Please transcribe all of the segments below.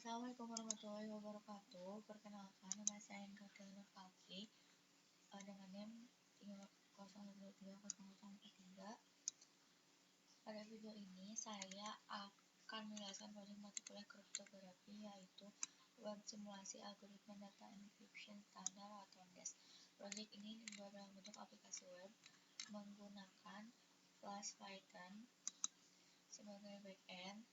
Assalamualaikum warahmatullahi wabarakatuh. Perkenalkan, nama saya Katrina Falki dengan NIM 0123043. Pada video ini saya akan menjelaskan project mata kuliah kriptografi, yaitu web simulasi algoritma data encryption standar atau DES. Project ini dibuat dalam bentuk aplikasi web menggunakan Flash Python sebagai backend,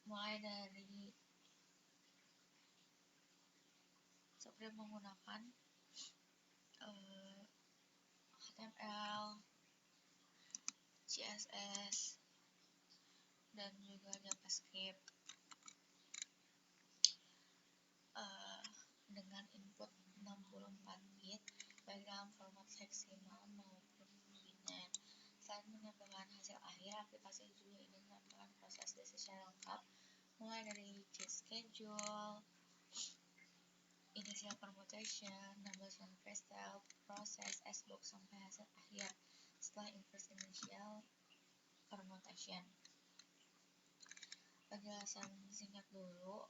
mulai dari script menggunakan HTML, CSS, dan juga JavaScript dengan input 64 bit baik dalam format heksimal maupun biner. Selain menyampaikan hasil akhir, aplikasi juga ingin menampilkan proses DES secara lengkap, mulai dari cheat schedule, initial permutation, number crystal, proses SBox sampai hasil akhir setelah inverse initial permutation. Penjelasan singkat dulu,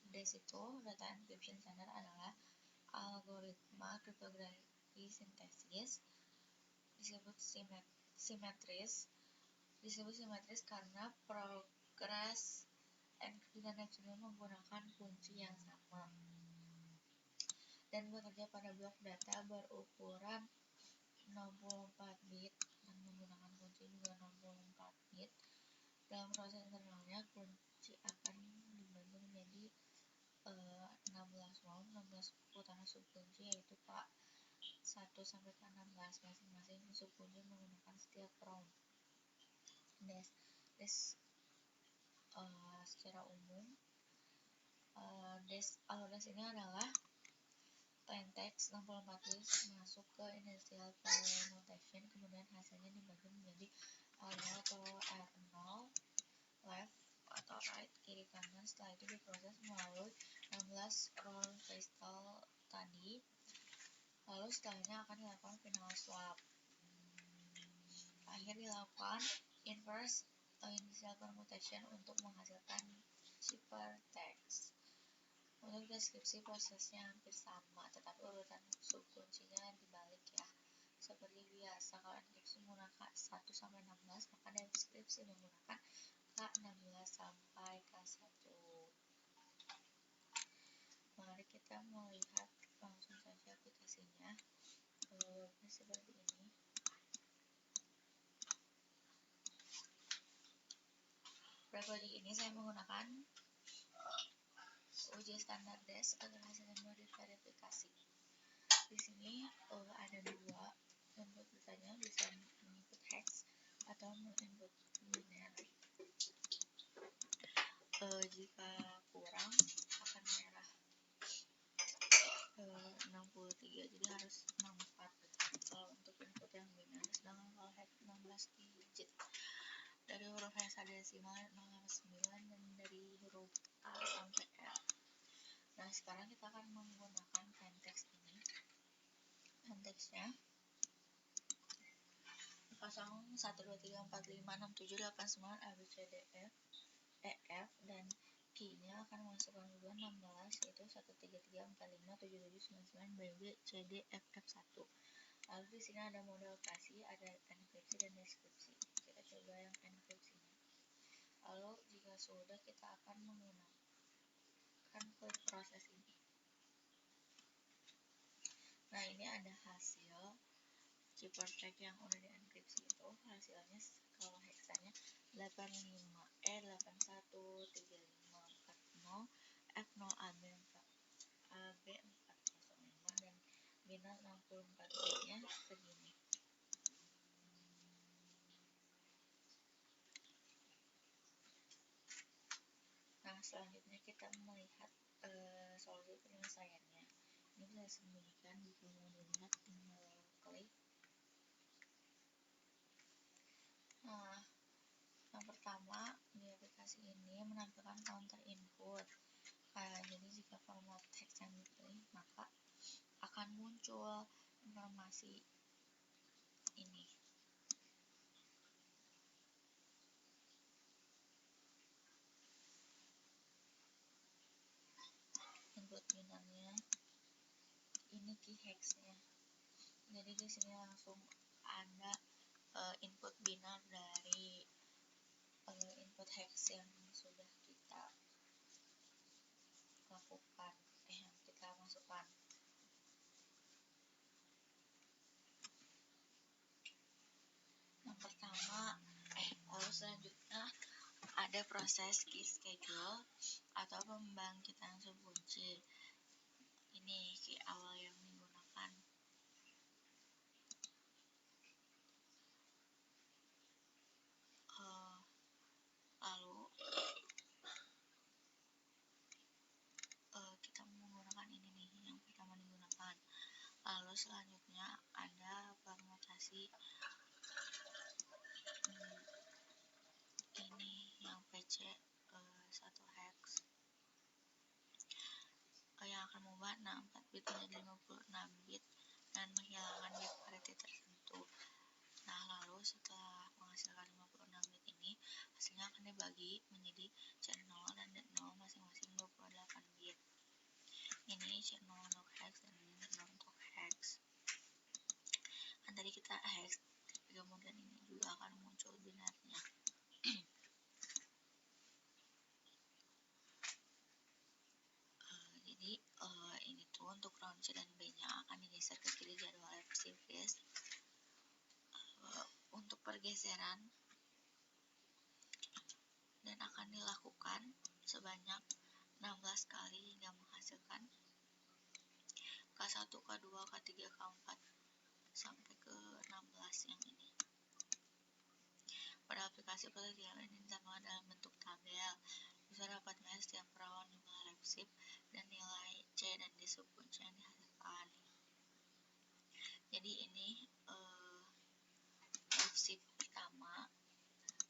DES itu data encryption standard adalah algoritma kriptografi sintesis. Disebut simetris karena progres encryption dan decryption menggunakan kunci yang sama dan bekerja pada blok data berukuran 64 bit dan menggunakan kunci juga 64 bit. Dalam proses internalnya, kunci akan dibagi menjadi 16 putaran subkunci, yaitu K1 sampai K16. Masing-masing subkunci menggunakan setiap round DES. Secara umum, DES ini adalah plain text 64 bit masuk ke initial permutation, kemudian hasilnya dibagi menjadi R0 atau R0, left atau right, kiri kanan. Setelah itu diproses melalui 16 roll crystal tadi, lalu setelahnya akan dilakukan final swap. Akhir dilakukan inverse initial permutation untuk menghasilkan ciphertext. Untuk deskripsi prosesnya hampir sama, tetapi urutan subkuncinya dibalik ya. Seperti biasa, kalau enkripsi menggunakan 1 sampai 16, maka deskripsi menggunakan K16 sampai K1. Mari kita melihat langsung saja aplikasinya. Seperti ini. Pada project ini saya menggunakan uji standar DES agar hasilnya mudah diverifikasi. Di sini ada dua input datanya, bisa menginput hex atau menginput binary. Jika kurang akan merah 63, jadi harus 64 kalau untuk input yang binary. Sedangkan kalau hex 16 digit dari huruf hexadesimal 0 sampai 9 dan dari huruf A sampai L. Nah, sekarang kita akan menggunakan plain text ini. Plain textnya 0 1 2 3 4 5 6 7 8 9 A B C D E F, dan key-nya akan memasukkan dua 16, yaitu 1 3 3 4 5 7 7 9 9 B B C D F F 1. Lalu di sini ada mode operasi, ada enkripsi dan deskripsi. Kita coba yang enkripsinya. Lalu jika sudah, kita akan menggunakan proses ini. Nah, ini ada hasil ciphertext yang udah dienkripsi itu. Hasilnya kalau hexanya 85E813540 F0AB405 dan bina 64 bitnya segini. Nah, selanjutnya kita melihat solusi penyelesaiannya. Ini bisa disembunyikan, jika mau dilihat tinggal klik. Nah, yang pertama di aplikasi ini menampilkan counter input. Jadi jika format text yang dipilih, maka akan muncul informasi ini. binarnya, ini key hexnya. Jadi di sini langsung ada input binar dari input hex yang sudah kita lakukan, yang kita masukkan. Yang pertama, lalu selanjutnya ada proses key schedule atau pembangkitan subkunci. Ini key awal yang digunakan. Lalu kita menggunakan ini nih, yang pertama digunakan. Lalu selanjutnya ada permutasi ini yang PC 1 hex yang akan mengubah 64 bit menjadi 56 bit dan menghilangkan bit parity tertentu. Nah, lalu setelah menghasilkan 56 bit ini, hasilnya akan dibagi menjadi C0 dan D0 masing-masing 28 bit. Ini C0 untuk hex dan ini D0 untuk hex. Kan tadi kita hex, kemudian ini juga akan muncul binarnya. Jadi ini tuh untuk round C dan B-nya akan digeser ke kiri jadwal series. Untuk pergeseran dan akan dilakukan sebanyak 16 kali hingga menghasilkan K1, K2, K3, K4 sampai ke 16 yang ini. Pada aplikasi penelitian ini ditambahkan dalam bentuk tabel. Bisa dapatnya setiap perawan jumlah repsip dan nilai C dan D subkunci yang dihasilkan. Jadi ini repsip pertama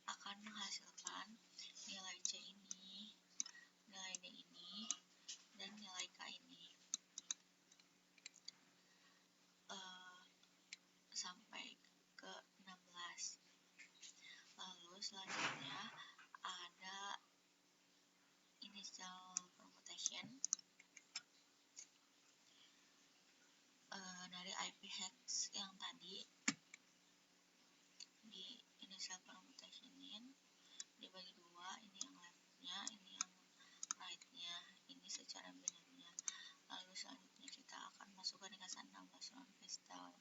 akan menghasilkan nilai C ini, nilai D ini, dan nilai K ini sampai ke 16. Lalu selanjutnya ada initial permutation dari IP hex yang tadi di initial permutationin dibagi dua, ini yang leftnya, ini yang rightnya, ini secara binarnya. Lalu selanjutnya kita akan masukkan ringkasan 16 non kristal.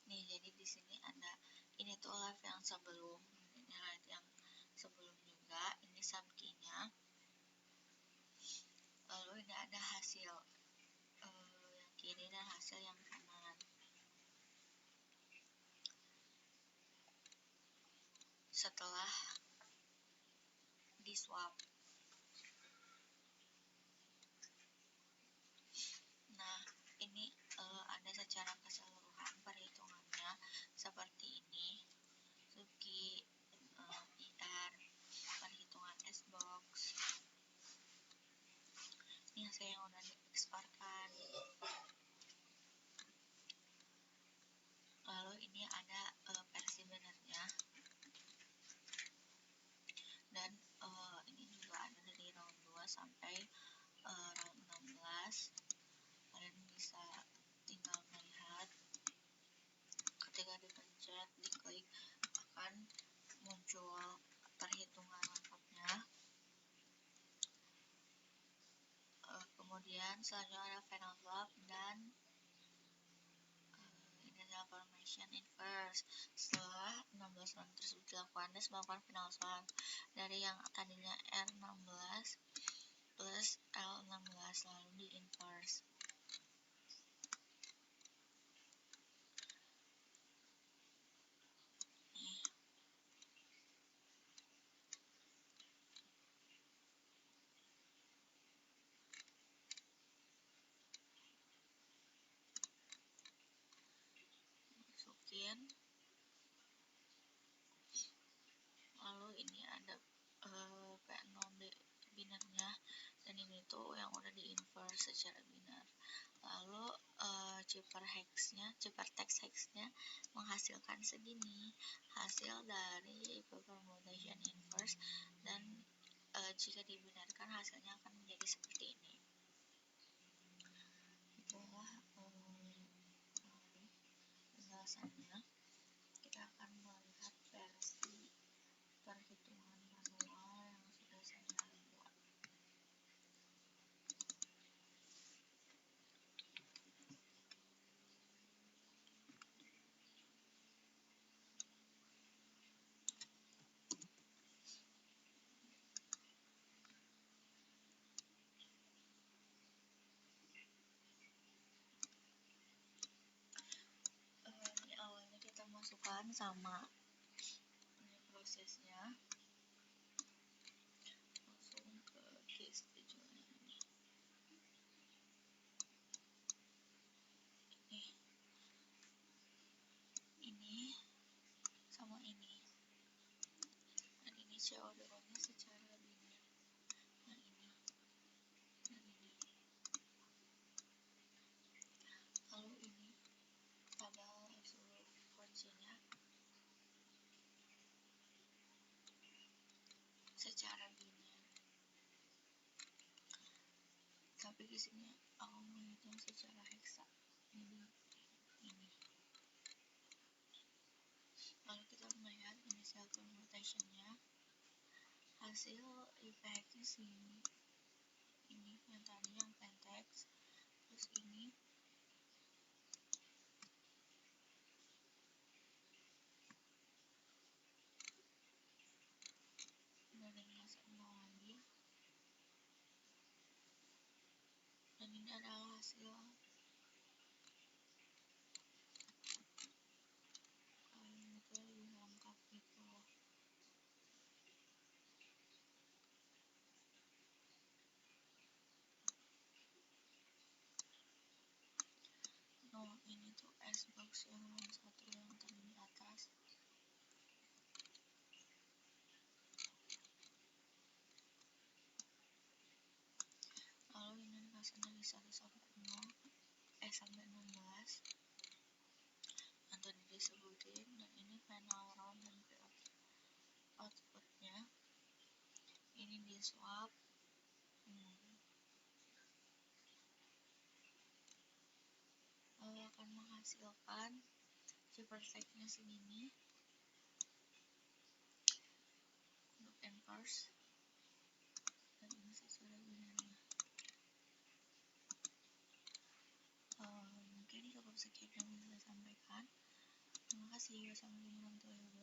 Nih, jadi di sini ada ini tuh left yang sebelum, ini right yang sebelum juga, ini sub key-nya. Lalu ini ada hasil yang kiri dan hasil yang kanan. Setelah di swap. Nah, ini ada secara keseluruhan perhitungannya seperti ini. Subkey, IR, perhitungan S-box. Ini hasil yang udah dieksporkan. Lalu ini ada versi benarnya. Dan ini juga ada dari round 2 sampai round 16. Kalian bisa tinggal melihat, ketika dipencet, diklik, akan muncul perhitungan lengkapnya. Kemudian selanjutnya ada final swap dan ini adalah formation inverse. Setelah 16 round tersebut dilakukan, Anda melakukan final swap dari yang tadinya R16 plus L16 lalu di inverse. Masukin. Lalu ini ada P0D binarnya, dan ini tuh yang udah di inverse secara binar. Lalu ciphertext hexnya menghasilkan segini, hasil dari permutation inverse dan jika dibenarkan hasilnya akan menjadi seperti ini. Itulah penjelasannya. Kita akan melihat versi perhitungan manual yang sudah saya buat. Ini awalnya kita masukkan sama ini prosesnya, langsung ke case schedule-nya ini. Ini sama ini, dan ini CO2-nya secara linear. Nah ini dan ini. Lalu ini adalah seluruh kuncinya secara linear. Tapi di sini aku menghitung secara heksa. Ini. Lalu kita melihat initial computation-nya. Hasil IPX-nya sini. Ini yang tadi yang pentex. Terus ini dari kelas 0 lagi. Dan ini adalah hasil itu lebih lengkap gitu loh. Oh, ini tuh S-box yang satu yang tadi di atas. Lalu ini dikasihnya di 1 sampai 0, sampai 16 yang tadi disebutin. Dan ini final round dan outputnya ini di swap. Lalu akan menghasilkan Cipertek-nya segini untuk inverse, dan ini sesuai linearnya. Mungkin cukup sekian yang bisa saya sampaikan. Terima kasih. Wassalamualaikum warahmatullahi wabarakatuh.